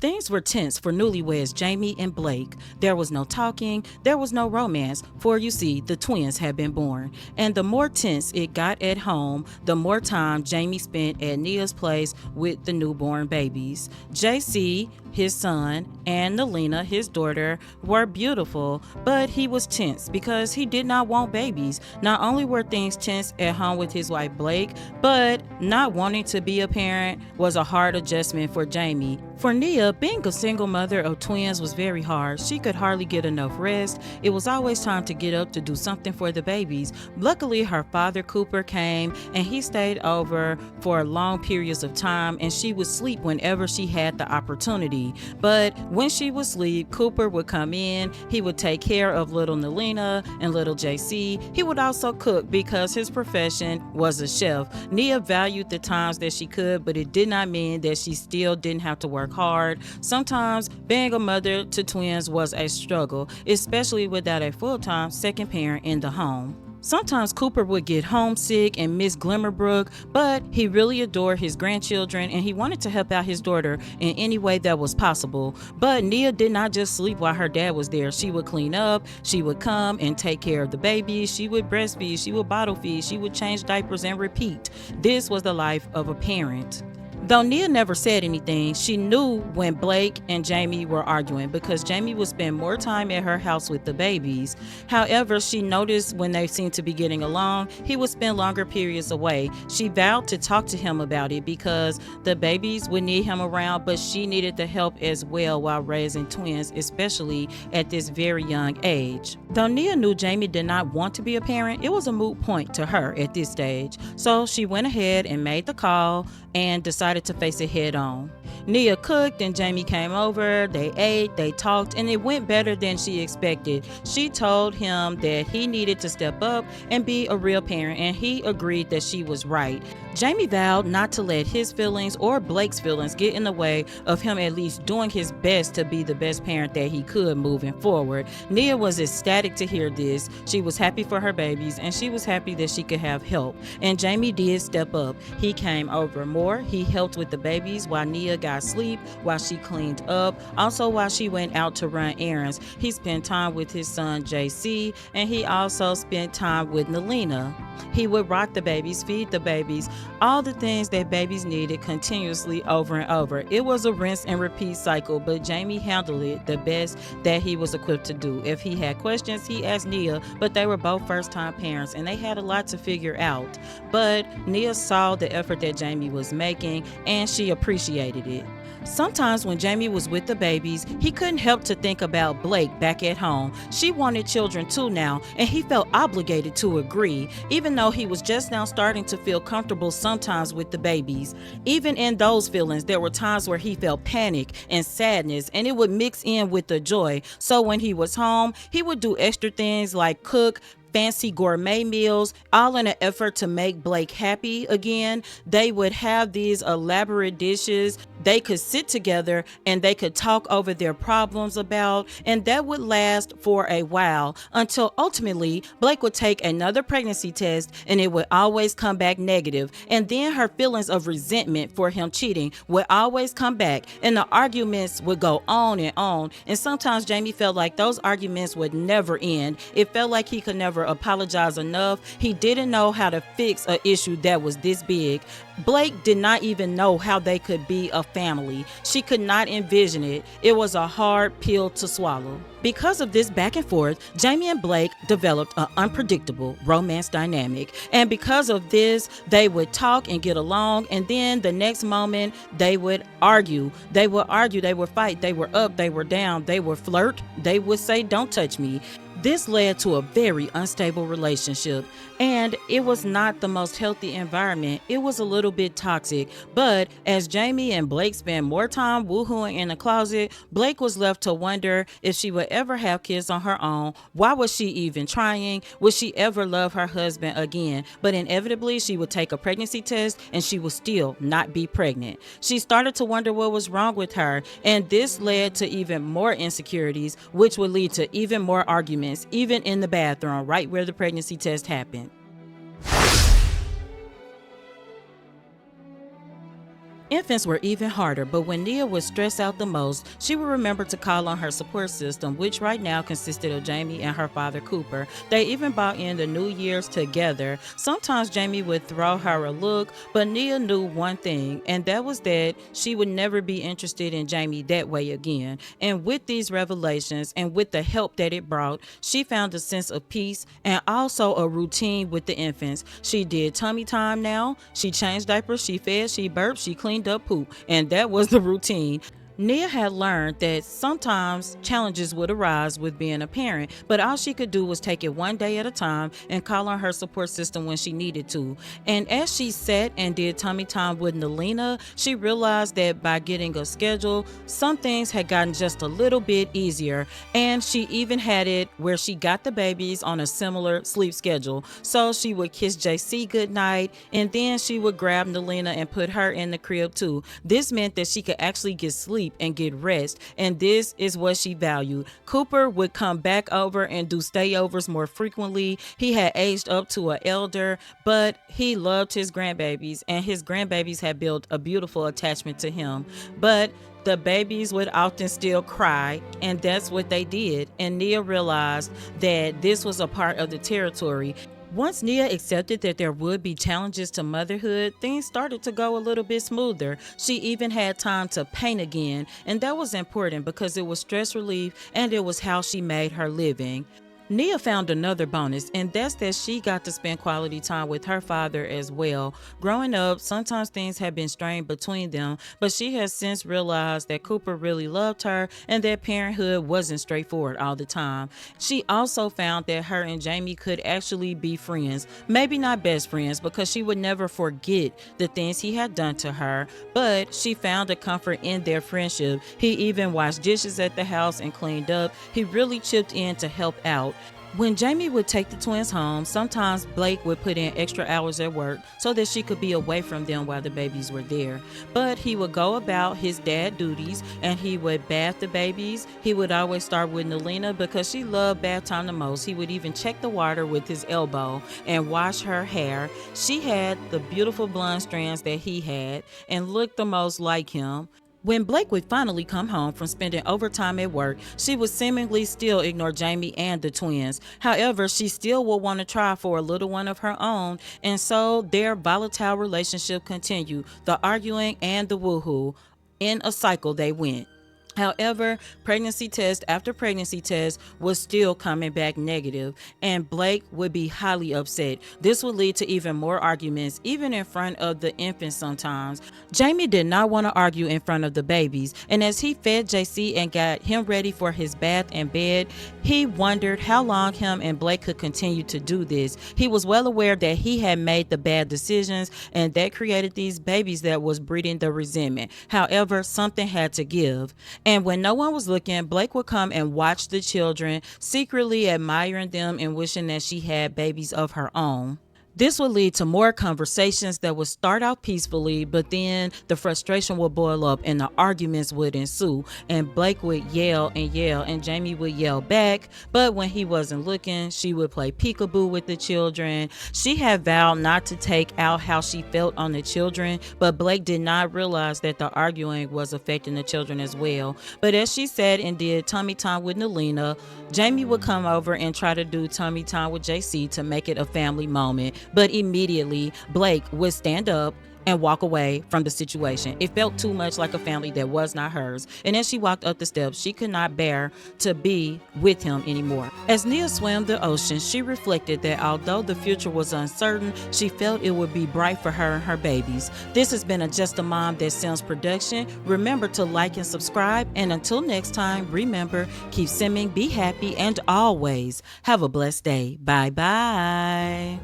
Things were tense for newlyweds Jaimie and Blake. There was no talking, there was no romance, for you see, the twins had been born. And the more tense it got at home, the more time Jaimie spent at Nia's place with the newborn babies. JC, his son, and Nalina, his daughter, were beautiful, but he was tense because he did not want babies. Not only were things tense at home with his wife Blake, but not wanting to be a parent was a hard adjustment for Jaimie. For Nia, being a single mother of twins was very hard. She could hardly get enough rest. It was always time to get up to do something for the babies. Luckily, her father Cooper came and he stayed over for long periods of time, and she would sleep whenever she had the opportunity. But when she would sleep, Cooper would come in. He would take care of little Nalina and little JC. He would also cook because his profession was a chef. Nia valued the times that she could, but it did not mean that she still didn't have to work hard. Sometimes being a mother to twins was a struggle, especially without a full-time second parent in the home. Sometimes Cooper would get homesick and miss Glimmerbrook, but he really adored his grandchildren and he wanted to help out his daughter in any way that was possible. But Nia did not just sleep while her dad was there. She would clean up, she would come and take care of the babies, she would breastfeed, she would bottle feed, she would change diapers and repeat. This was the life of a parent. Though Nia never said anything, she knew when Blake and Jaimie were arguing because Jaimie would spend more time at her house with the babies. However, she noticed when they seemed to be getting along, he would spend longer periods away. She vowed to talk to him about it because the babies would need him around, but she needed the help as well while raising twins, especially at this very young age. Though Nia knew Jaimie did not want to be a parent, it was a moot point to her at this stage. So she went ahead and made the call and decided to face it head on. Nia cooked and Jaimie came over, they ate, they talked, and it went better than she expected. She told him that he needed to step up and be a real parent, and he agreed that she was right. Jaimie vowed not to let his feelings or Blake's feelings get in the way of him at least doing his best to be the best parent that he could moving forward. Nia was ecstatic to hear this. She was happy for her babies and she was happy that she could have help. And Jaimie did step up. He came over more. He helped with the babies while Nia got sleep, while she cleaned up, also while she went out to run errands. He spent time with his son JC, and he also spent time with Nalina. He would rock the babies, feed the babies, all the things that babies needed continuously over and over. It was a rinse and repeat cycle, but Jaimie handled it the best that he was equipped to do. If he had questions, he asked Nia, but they were both first-time parents and they had a lot to figure out. But Nia saw the effort that Jaimie was making and she appreciated it. Sometimes when Jaimie was with the babies, he couldn't help to think about Blake back at home. She wanted children too now, and he felt obligated to agree, even though he was just now starting to feel comfortable sometimes with the babies. Even in those feelings, there were times where he felt panic and sadness, and it would mix in with the joy. So when he was home, he would do extra things like cook fancy gourmet meals, all in an effort to make Blake happy again. They would have these elaborate dishes they could sit together and they could talk over their problems about, and that would last for a while until ultimately Blake would take another pregnancy test and it would always come back negative. And then her feelings of resentment for him cheating would always come back, and the arguments would go on. And sometimes Jaimie felt like those arguments would never end. It felt like he could never apologize enough. He didn't know how to fix an issue that was this big. Blake did not even know how they could be a family. She could not envision it. It was a hard pill to swallow. Because of this back and forth, Jaimie and Blake developed an unpredictable romance dynamic. And because of this, they would talk and get along, and then the next moment they would argue. They would fight, they were up, they were down, they would flirt, they would say, "Don't touch me." This led to a very unstable relationship, and it was not the most healthy environment. It was a little bit toxic, but as Jaimie and Blake spent more time woohooing in the closet, Blake was left to wonder if she would ever have kids on her own. Why was she even trying? Would she ever love her husband again? But inevitably, she would take a pregnancy test and she would still not be pregnant. She started to wonder what was wrong with her, and this led to even more insecurities, which would lead to even more arguments, even in the bathroom, right where the pregnancy test happened. Infants were even harder, but when Nia was stressed out the most, she would remember to call on her support system, which right now consisted of Jaimie and her father Cooper. They even bought in the New Year's together. Sometimes Jaimie would throw her a look, but Nia knew one thing, and that was that she would never be interested in Jaimie that way again. And with these revelations and with the help that it brought, she found a sense of peace and also a routine with the infants. She did tummy time now, she changed diapers, she fed, she burped, she cleaned up poop, and that was the routine. Nia had learned that sometimes challenges would arise with being a parent, but all she could do was take it one day at a time and call on her support system when she needed to. And as she sat and did tummy time with Nelina, she realized that by getting a schedule, some things had gotten just a little bit easier. And she even had it where she got the babies on a similar sleep schedule. So she would kiss JC goodnight, and then she would grab Nelina and put her in the crib too. This meant that she could actually get sleep and get rest, and this is what she valued. Cooper would come back over and do stayovers more frequently. He had aged up to an elder, but he loved his grandbabies, and his grandbabies had built a beautiful attachment to him. But the babies would often still cry, and that's what they did. And Nia realized that this was a part of the territory. Once Nia accepted that there would be challenges to motherhood, things started to go a little bit smoother. She even had time to paint again, and that was important because it was stress relief and it was how she made her living. Nia found another bonus, and that's that she got to spend quality time with her father as well. Growing up, sometimes things had been strained between them, but she has since realized that Cooper really loved her and that parenthood wasn't straightforward all the time. She also found that her and Jaimie could actually be friends. Maybe not best friends, because she would never forget the things he had done to her, but she found a comfort in their friendship. He even washed dishes at the house and cleaned up. He really chipped in to help out. When Jaimie would take the twins home, sometimes Blake would put in extra hours at work so that she could be away from them while the babies were there. But he would go about his dad duties and he would bath the babies. He would always start with Nelina because she loved bath time the most. He would even check the water with his elbow and wash her hair. She had the beautiful blonde strands that he had and looked the most like him. When Blake would finally come home from spending overtime at work, she would seemingly still ignore Jaimie and the twins. However, she still would want to try for a little one of her own, and so their volatile relationship continued, the arguing and the woohoo. In a cycle they went. However, pregnancy test after pregnancy test was still coming back negative, and Blake would be highly upset. This would lead to even more arguments, even in front of the infants sometimes. Jaimie did not want to argue in front of the babies, and as he fed JC and got him ready for his bath and bed, he wondered how long him and Blake could continue to do this. He was well aware that he had made the bad decisions, and that created these babies that was breeding the resentment. However, something had to give. And when no one was looking, Blake would come and watch the children, secretly admiring them and wishing that she had babies of her own. This would lead to more conversations that would start out peacefully, but then the frustration would boil up and the arguments would ensue, and Blake would yell and yell and Jaimie would yell back, but when he wasn't looking, she would play peekaboo with the children. She had vowed not to take out how she felt on the children, but Blake did not realize that the arguing was affecting the children as well. But as she sat and did tummy time with Nelina, Jaimie would come over and try to do tummy time with JC to make it a family moment. But immediately, Blake would stand up and walk away from the situation. It felt too much like a family that was not hers. And as she walked up the steps, she could not bear to be with him anymore. As Nia swam the ocean, she reflected that although the future was uncertain, she felt it would be bright for her and her babies. This has been a Just a Mom That Sims production. Remember to like and subscribe. And until next time, remember, keep simming, be happy, and always have a blessed day. Bye-bye.